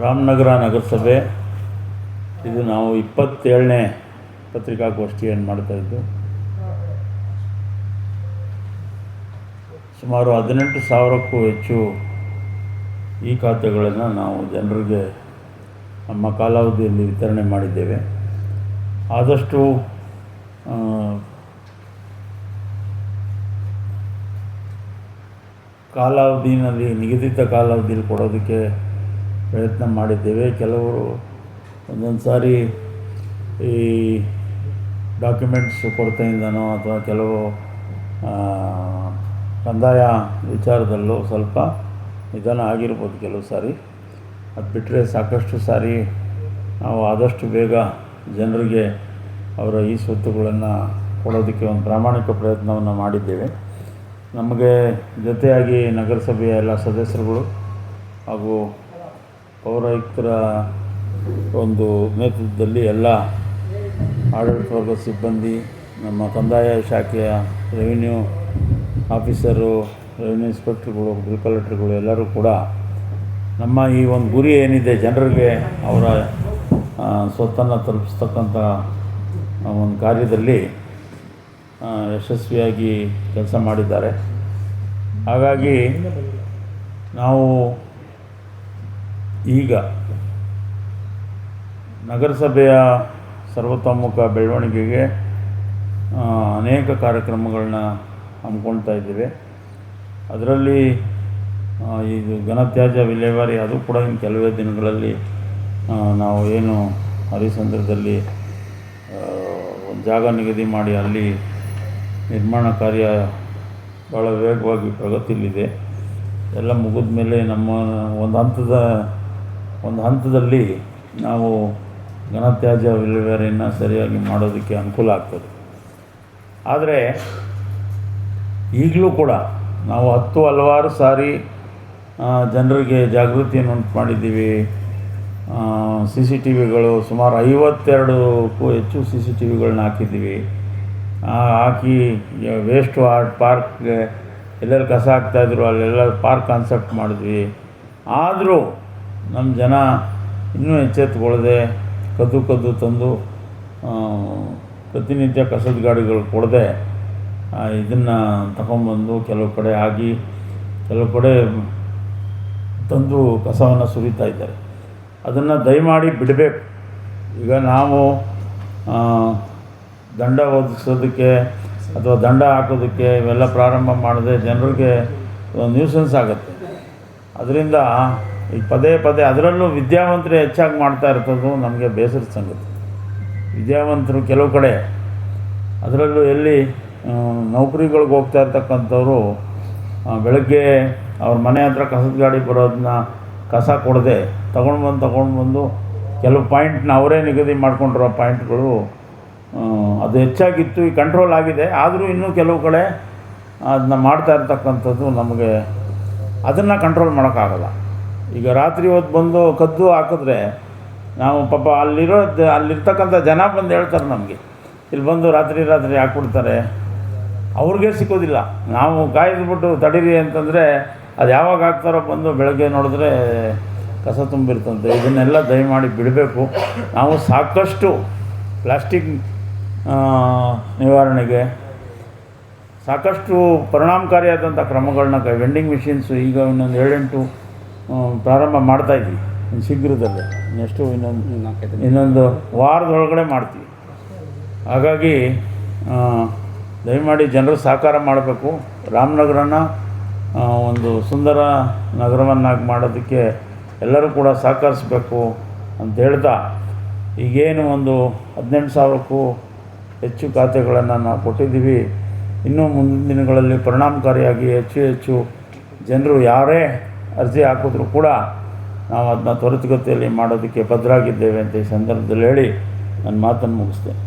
ರಾಮನಗರ ನಗರಸಭೆ ಇದು ನಾವು 27ನೇ ಪತ್ರಿಕಾಗೋಷ್ಠಿಯನ್ನು ಮಾಡ್ತಾಯಿದ್ದು. ಸುಮಾರು 18,000ಕ್ಕೂ ಹೆಚ್ಚು ಈ ಖಾತೆಗಳನ್ನು ನಾವು ಜನರಿಗೆ ನಮ್ಮ ಕಾಲಾವಧಿಯಲ್ಲಿ ವಿತರಣೆ ಮಾಡಿದ್ದೇವೆ. ಆದಷ್ಟು ಕಾಲಾವಧಿಯಲ್ಲಿ ನಿಗದಿತ ಕಾಲಾವಧಿಯಲ್ಲಿ ಕೊಡೋದಕ್ಕೆ ಪ್ರಯತ್ನ ಮಾಡಿದ್ದೇವೆ. ಕೆಲವರು ಒಂದೊಂದು ಸಾರಿ ಈ ಡಾಕ್ಯುಮೆಂಟ್ಸ್ ಕೊರತೆಯಿಂದನೋ ಅಥವಾ ಕೆಲವು ಕಂದಾಯ ವಿಚಾರದಲ್ಲೂ ಸ್ವಲ್ಪ ನಿಧಾನ ಆಗಿರ್ಬೋದು ಕೆಲವು ಸಾರಿ. ಅದು ಬಿಟ್ಟರೆ ಸಾಕಷ್ಟು ಸಾರಿ ನಾವು ಆದಷ್ಟು ಬೇಗ ಜನರಿಗೆ ಅವರ ಈ ಸ್ವತ್ತುಗಳನ್ನು ಕೊಡೋದಕ್ಕೆ ಒಂದು ಪ್ರಾಮಾಣಿಕ ಪ್ರಯತ್ನವನ್ನು ಮಾಡಿದ್ದೇವೆ. ನಮಗೆ ಜೊತೆಯಾಗಿ ನಗರಸಭೆಯ ಎಲ್ಲ ಸದಸ್ಯರುಗಳು ಹಾಗೂ ಪೌರಾಯುಕ್ತರ ಒಂದು ನೇತೃತ್ವದಲ್ಲಿ ಎಲ್ಲ ಆಡಳಿತ ವರ್ಗದ ಸಿಬ್ಬಂದಿ, ನಮ್ಮ ಕಂದಾಯ ಶಾಖೆಯ ರೆವಿನ್ಯೂ ಆಫೀಸರು, ರೆವಿನ್ಯೂ ಇನ್ಸ್ಪೆಕ್ಟ್ರುಗಳು, ಬಿಲ್ ಕಲೆಕ್ಟ್ರುಗಳು ಎಲ್ಲರೂ ಕೂಡ ನಮ್ಮ ಈ ಒಂದು ಗುರಿ ಏನಿದೆ ಜನರಿಗೆ ಅವರ ಸ್ವತ್ತನ್ನು ತಲುಪಿಸ್ತಕ್ಕಂಥ ಒಂದು ಕಾರ್ಯದಲ್ಲಿ ಯಶಸ್ವಿಯಾಗಿ ಕೆಲಸ ಮಾಡಿದ್ದಾರೆ. ಹಾಗಾಗಿ ನಾವು ಈಗ ನಗರಸಭೆಯ ಸರ್ವತೋಮುಖ ಬೆಳವಣಿಗೆಗೆ ಅನೇಕ ಕಾರ್ಯಕ್ರಮಗಳನ್ನ ಹಮ್ಮಿಕೊಳ್ತಾ ಇದ್ದೇವೆ. ಅದರಲ್ಲಿ ಇದು ಘನತ್ಯಾಜ್ಯ ವಿಲೇವಾರಿ ಅದು ಕೂಡ ಇನ್ನು ಕೆಲವೇ ದಿನಗಳಲ್ಲಿ ನಾವು ಏನು ಹರಿಸಂದ್ರದಲ್ಲಿ ಒಂದು ಜಾಗ ನಿಗದಿ ಮಾಡಿ ಅಲ್ಲಿ ನಿರ್ಮಾಣ ಕಾರ್ಯ ಭಾಳ ವೇಗವಾಗಿ ಪ್ರಗತಿಯಲ್ಲಿದೆ. ಎಲ್ಲ ಮುಗಿದ ಮೇಲೆ ನಮ್ಮ ಒಂದು ಹಂತದಲ್ಲಿ ನಾವು ಘನತ್ಯಾಜ್ಯ ವಿಲೇವಾರಿಯನ್ನು ಸರಿಯಾಗಿ ಮಾಡೋದಕ್ಕೆ ಅನುಕೂಲ ಆಗ್ತದೆ. ಆದರೆ ಈಗಲೂ ಕೂಡ ನಾವು ಹಲವಾರು ಸಾರಿ ಜನರಿಗೆ ಜಾಗೃತಿಯನ್ನು ಉಂಟು ಮಾಡಿದ್ದೀವಿ. CCTVಗಳು ಸುಮಾರು 52ಕ್ಕೂ ಹೆಚ್ಚು CCTVಗಳನ್ನ ಹಾಕಿದ್ದೀವಿ. ಹಾಕಿ ವೇಸ್ಟ್ ಆರ್ಟ್ ಪಾರ್ಕ್ಗೆ ಎಲ್ಲೆಲ್ಲಿ ಕಸ ಹಾಕ್ತಾಯಿದ್ರು ಅಲ್ಲೆಲ್ಲ ಪಾರ್ಕ್ ಕಾನ್ಸೆಪ್ಟ್ ಮಾಡಿದ್ವಿ. ಆದರೂ ನಮ್ಮ ಜನ ಇನ್ನೂ ಎಚ್ಚೆತ್ತುಕೊಳ್ಳದೆ ಕದ್ದು ತಂದು ಪ್ರತಿನಿತ್ಯ ಕಸದ ಗಾಡಿಗಳು ಕೊಡದೆ ಇದನ್ನು ತಗೊಂಬಂದು ಕೆಲವು ಕಡೆ ಆಗಿ ಕೆಲವು ಕಡೆ ತಂದು ಕಸವನ್ನು ಸುರಿತಾ ಇದ್ದಾರೆ. ಅದನ್ನು ದಯಮಾಡಿ ಬಿಡಬೇಕು. ಈಗ ನಾವು ದಂಡ ಒದಗಿಸೋದಕ್ಕೆ ಅಥವಾ ದಂಡ ಹಾಕೋದಕ್ಕೆ ಇವೆಲ್ಲ ಪ್ರಾರಂಭ ಮಾಡಿದ್ರೆ ಜನರಿಗೆ ನ್ಯೂಸೆನ್ಸ್ ಆಗುತ್ತೆ. ಅದರಿಂದ ಈಗ ಪದೇ ಅದರಲ್ಲೂ ವಿದ್ಯಾವಂತರು ಹೆಚ್ಚಾಗಿ ಮಾಡ್ತಾ ಇರ್ತದ್ದು ನಮಗೆ ಬೇಸರದ ಸಂಗತಿ. ವಿದ್ಯಾವಂತರು ಕೆಲವು ಕಡೆ ಅದರಲ್ಲೂ ಎಲ್ಲಿ ನೌಕರಿಗಳಿಗೆ ಹೋಗ್ತಾ ಇರ್ತಕ್ಕಂಥವ್ರು ಬೆಳಗ್ಗೆ ಅವ್ರ ಮನೆ ಹತ್ರ ಕಸದ ಗಾಡಿ ಬರೋದನ್ನ ಕಸ ಕೊಡದೆ ತಗೊಂಡು ಬಂದು ಕೆಲವು ಪಾಯಿಂಟ್ನ ಅವರೇ ನಿಗದಿ ಮಾಡ್ಕೊಂಡಿರೋ ಪಾಯಿಂಟ್ಗಳು ಅದು ಹೆಚ್ಚಾಗಿತ್ತು. ಈ ಕಂಟ್ರೋಲ್ ಆಗಿದೆ. ಆದರೂ ಇನ್ನೂ ಕೆಲವು ಕಡೆ ಅದನ್ನ ಮಾಡ್ತಾ ಇರ್ತಕ್ಕಂಥದ್ದು ನಮಗೆ ಅದನ್ನು ಕಂಟ್ರೋಲ್ ಮಾಡೋಕ್ಕಾಗಲ್ಲ. ಈಗ ರಾತ್ರಿ ಹೊತ್ತು ಬಂದು ಕದ್ದು ಹಾಕಿದ್ರೆ ನಾವು ಪಾಪ ಅಲ್ಲಿರ್ತಕ್ಕಂಥ ಜನ ಬಂದು ಹೇಳ್ತಾರೆ ನಮಗೆ, ಇಲ್ಲಿ ಬಂದು ರಾತ್ರಿ ಹಾಕ್ಬಿಡ್ತಾರೆ. ಅವ್ರಿಗೆ ಸಿಕ್ಕೋದಿಲ್ಲ. ನಾವು ಕಾಯ್ದುಬಿಟ್ಟು ತಡೀರಿ ಅಂತಂದರೆ ಅದು ಯಾವಾಗ ಹಾಕ್ತಾರೋ ಬಂದು ಬೆಳಗ್ಗೆ ನೋಡಿದ್ರೆ ಕಸ ತುಂಬಿರ್ತಂತೆ. ಇದನ್ನೆಲ್ಲ ದಯಮಾಡಿ ಬಿಡಬೇಕು. ನಾವು ಸಾಕಷ್ಟು ಪ್ಲಾಸ್ಟಿಕ್ ನಿವಾರಣೆಗೆ ಸಾಕಷ್ಟು ಪರಿಣಾಮಕಾರಿಯಾದಂಥ ಕ್ರಮಗಳನ್ನ ವೆಂಡಿಂಗ್ ಮಿಷಿನ್ಸು ಈಗ ಇನ್ನೊಂದು 7-8 ಪ್ರಾರಂಭ ಮಾಡ್ತಾಯಿದ್ವಿ. ಇನ್ನು ಶೀಘ್ರದಲ್ಲೇ ಇನ್ನೊಂದು ವಾರದೊಳಗಡೆ ಮಾಡ್ತೀವಿ. ಹಾಗಾಗಿ ದಯಮಾಡಿ ಜನರು ಸಹಕಾರ ಮಾಡಬೇಕು. ರಾಮನಗರನ ಒಂದು ಸುಂದರ ನಗರವನ್ನಾಗಿ ಮಾಡೋದಕ್ಕೆ ಎಲ್ಲರೂ ಕೂಡ ಸಹಕರಿಸಬೇಕು ಅಂತ ಹೇಳ್ತಾ, ಈಗೇನು ಒಂದು 18,000ಕ್ಕೂ ಹೆಚ್ಚು ಖಾತೆಗಳನ್ನು ನಾವು ಕೊಟ್ಟಿದ್ದೀವಿ. ಇನ್ನೂ ಮುಂದಿನ ದಿನಗಳಲ್ಲಿ ಪರಿಣಾಮಕಾರಿಯಾಗಿ ಹೆಚ್ಚು ಜನರು ಯಾರೇ ಅರ್ಜಿ ಹಾಕಿದ್ರೂ ಕೂಡ ನಾವು ಅದನ್ನ ತ್ವರಿತಗತಿಯಲ್ಲಿ ಮಾಡೋದಕ್ಕೆ ಬದ್ಧರಾಗಿದ್ದೇವೆ ಅಂತ ಈ ಸಂದರ್ಭದಲ್ಲಿ ಹೇಳಿ ನನ್ನ ಮಾತನ್ನು ಮುಗಿಸ್ತೇನೆ.